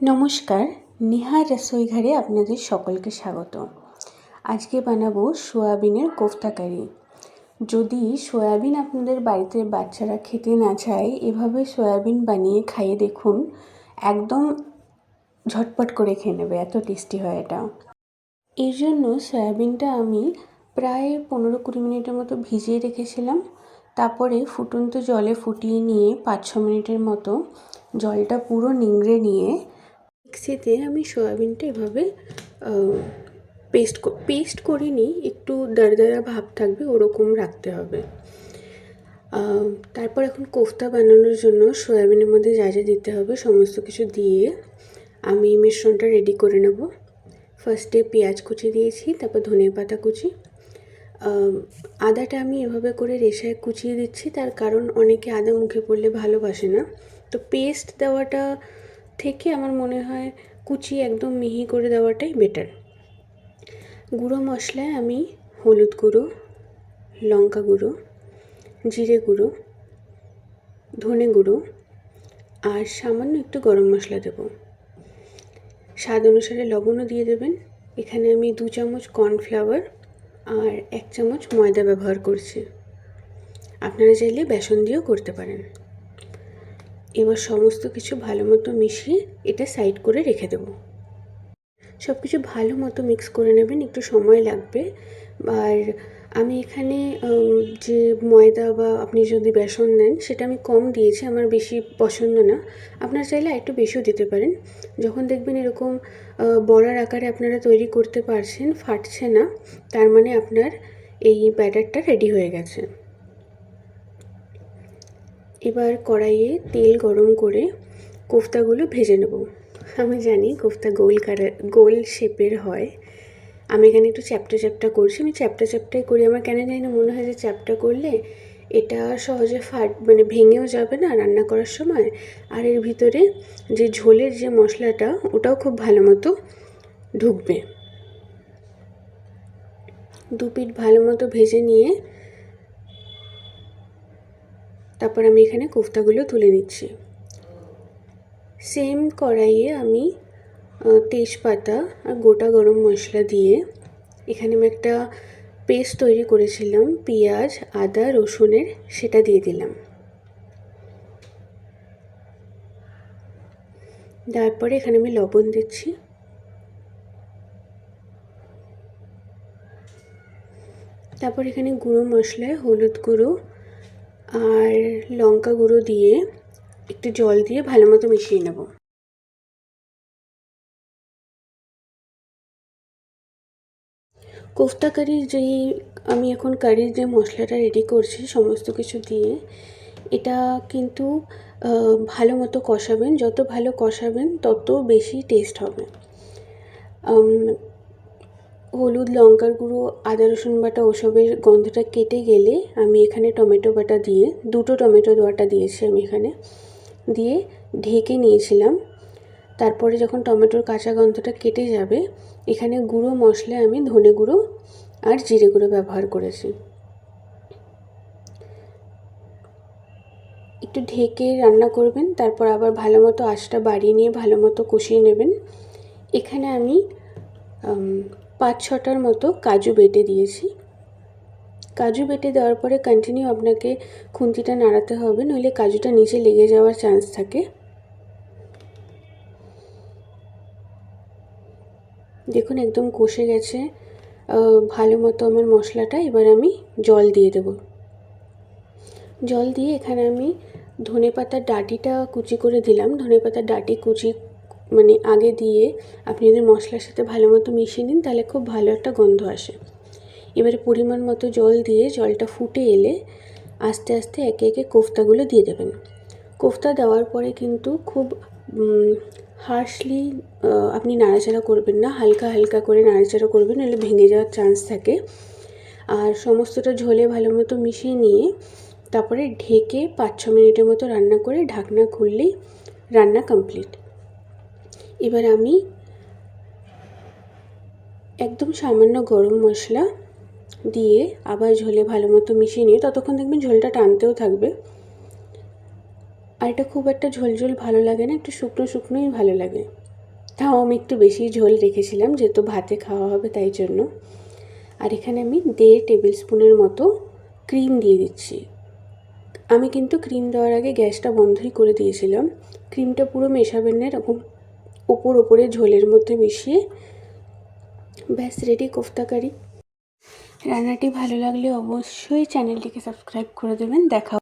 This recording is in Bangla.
নমস্কার, নেহা রসোইঘরে আপনাদের সকলকে স্বাগত। আজকে বানাবো সয়াবিনের কোফতা কারি। যদি সয়াবিন আপনাদের বাড়িতে বাচ্চারা খেতে না চায়, এভাবে সয়াবিন বানিয়ে খাইয়ে দেখুন, একদম ঝটপট করে খেয়ে নেবে, এত টেস্টি হয় এটা। এর জন্য সয়াবিনটা আমি প্রায় 15-20 মিনিটের মতো ভিজিয়ে রেখেছিলাম। তারপরে ফুটন্ত জলে ফুটিয়ে নিয়ে 5-6 মিনিটের মতো জলটা পুরো নিংড়ে নিয়ে মিক্সিতে আমি সয়াবিনটা এভাবে পেস্ট করিনি, একটু দারদারা ভাব থাকবে ওরকম রাখতে হবে। তারপর এখন কোফতা বানানোর জন্য সয়াবিনের মধ্যে যা যা দিতে হবে সমস্ত কিছু দিয়ে আমি মিশ্রণটা রেডি করে নেব। ফার্স্টে পেঁয়াজ কুচি দিয়েছি, তারপর ধনিয়া পাতা কুচি। আদাটা আমি এভাবে করে রেশায় কুচিয়ে দিচ্ছি, তার কারণ অনেকে আদা মুখে পড়লে ভালোবাসে না, তো পেস্ট দেওয়াটা থেকে আমার মনে হয় কুচি একদম মিহি করে দেওয়াটাই বেটার। গুঁড়ো মশলায় আমি হলুদ গুঁড়ো, লঙ্কা গুঁড়ো, জিরে গুঁড়ো, ধনে গুঁড়ো আর সামান্য একটু গরম মশলা দেব। স্বাদ অনুসারে লবণও দিয়ে দেবেন। এখানে আমি 2 চামচ কর্নফ্লাওয়ার আর 1 চামচ ময়দা ব্যবহার করছি। আপনারা চাইলে বেসন দিয়েও করতে পারেন। এবার সমস্ত কিছু ভালো মতো মিশিয়ে এটা সাইড করে রেখে দেব। সব কিছু ভালো মতো মিক্স করে নেবেন, একটু সময় লাগবে। আর আমি এখানে যে ময়দা বা আপনি যদি বেসন নেন সেটা আমি কম দিয়েছি, আমার বেশি পছন্দ না। আপনারা চাইলে একটু বেশিও দিতে পারেন। যখন দেখবেন এরকম বড়ার আকারে আপনারা তৈরি করতে পারছেন, ফাটছে না, তার মানে আপনার এই ব্যাটারটা রেডি হয়ে গেছে। এবার কড়াইয়ে তেল গরম করে কোফতাগুলো ভেজে নেব। আমি জানি কোফতা গোল শেপের হয়, আমি এখানে একটু চ্যাপ্টা করছি। আমি চ্যাপ্টাই করি, আমার কেন জানি না মনে হয় যে চ্যাপ্টা করলে এটা সহজে ভেঙেও যাবে না রান্না করার সময়, আর এর ভিতরে যে ঝোলের যে মশলাটা ওটাও খুব ভালো মতো ঢুকবে। 2 পিঠ ভালো মতো ভেজে নিয়ে তারপর আমি এখানে কোফতাগুলো তুলে নিচ্ছি। সেম কড়াইয়ে আমি তেজপাতা আর গোটা গরম মশলা দিয়ে এখানে আমি একটা পেস্ট তৈরি করেছিলাম পেঁয়াজ, আদা, রসুনের, সেটা দিয়ে দিলাম। তারপরে এখানে আমি লবণ দিচ্ছি। তারপর এখানে গুঁড়ো মশলায় হলুদ গুঁড়ো আর লঙ্কা গুঁড়ো দিয়ে একটু জল দিয়ে ভালো মতো মিশিয়ে নেব। কোফতা কারির আমি এখন কারির যে মশলাটা রেডি করছি সমস্ত কিছু দিয়ে, এটা কিন্তু ভালো মতো কষাবেন। যত ভালো কষাবেন তত বেশি টেস্ট হবে। হলুদ, লঙ্কার গুঁড়ো, আদা রসুন বাটা ওসবের গন্ধটা কেটে গেলে আমি এখানে টমেটো বাটা দিয়ে 2টো টমেটো বাটা দিয়েছি আমি এখানে, দিয়ে ঢেকে নিয়েছিলাম। তারপরে যখন টমেটোর কাঁচা গন্ধটা কেটে যাবে, এখানে গুঁড়ো মশলায় আমি ধনে গুঁড়ো আর জিরে গুঁড়ো ব্যবহার করেছি। একটু ঢেকে রান্না করবেন, তারপর আবার ভালো মতো আঁচটা বাড়িয়ে নিয়ে ভালো মতো কষিয়ে নেবেন। এখানে আমি 5-6টার মতো কাজু বেটে দিয়েছি। কাজু বেটে দেওয়ার পরে কন্টিনিউ আপনাকে খুন্তিটা নাড়াতে হবে, নইলে কাজুটা নিচে লেগে যাওয়ার চান্স থাকে। দেখুন একদম কষে গেছে ভালো মতো আমার মশলাটা। এবার আমি জল দিয়ে দেব। জল দিয়ে এখানে আমি ধনেপাতার ডাঁটিটা কুচি করে দিলাম। ধনেপাতার ডাঁটি কুচি আগে দিয়ে আপনি যদি মশলার সাথে ভালো মতো মিশিয়ে নিন, তাহলে খুব ভালো একটা গন্ধ আসে। এবারে পরিমাণ মতো জল দিয়ে জলটা ফুটে এলে আস্তে আস্তে একে একে কোফতাগুলো দিয়ে দেবেন। কোফতা দেওয়ার পরে কিন্তু খুব হার্শলি আপনি নাড়াচাড়া করবেন না, হালকা হালকা করে নাড়াচাড়া করবেন, নাহলে ভেঙে যাওয়ার চান্স থাকে। আর সমস্তটা ঝোলে ভালো মতো মিশিয়ে নিয়ে তারপরে ঢেকে 5-6 মিনিটের মতো রান্না করে ঢাকনা খুললেই রান্না কমপ্লিট। এবার আমি একদম সামান্য গরম মশলা দিয়ে আবার ঝোলে ভালো মতো মিশিয়ে নিয়ে, ততক্ষণ দেখবেন ঝোলটা টানতেও থাকবে। আর এটা খুব একটা ঝোল ভালো লাগে না, একটু শুকনোই ভালো লাগে। তাও আমি একটু বেশি ঝোল রেখেছিলাম, যেহেতু ভাতে খাওয়া হবে তাই জন্য। আর এখানে আমি 1.5 টেবিল স্পুনের মতো ক্রিম দিয়ে দিচ্ছি। আমি কিন্তু ক্রিম দেওয়ার আগে গ্যাসটা বন্ধই করে দিয়েছিলাম। ক্রিমটা পুরো মেশাবেন না, এরকম ওপরে ঝোলের মধ্যে মিশিয়ে ব্যাস রেডি কোফতা কারি। রান্নাটি ভালো লাগলে অবশ্যই চ্যানেলটিকে সাবস্ক্রাইব করে দেবেন। দেখা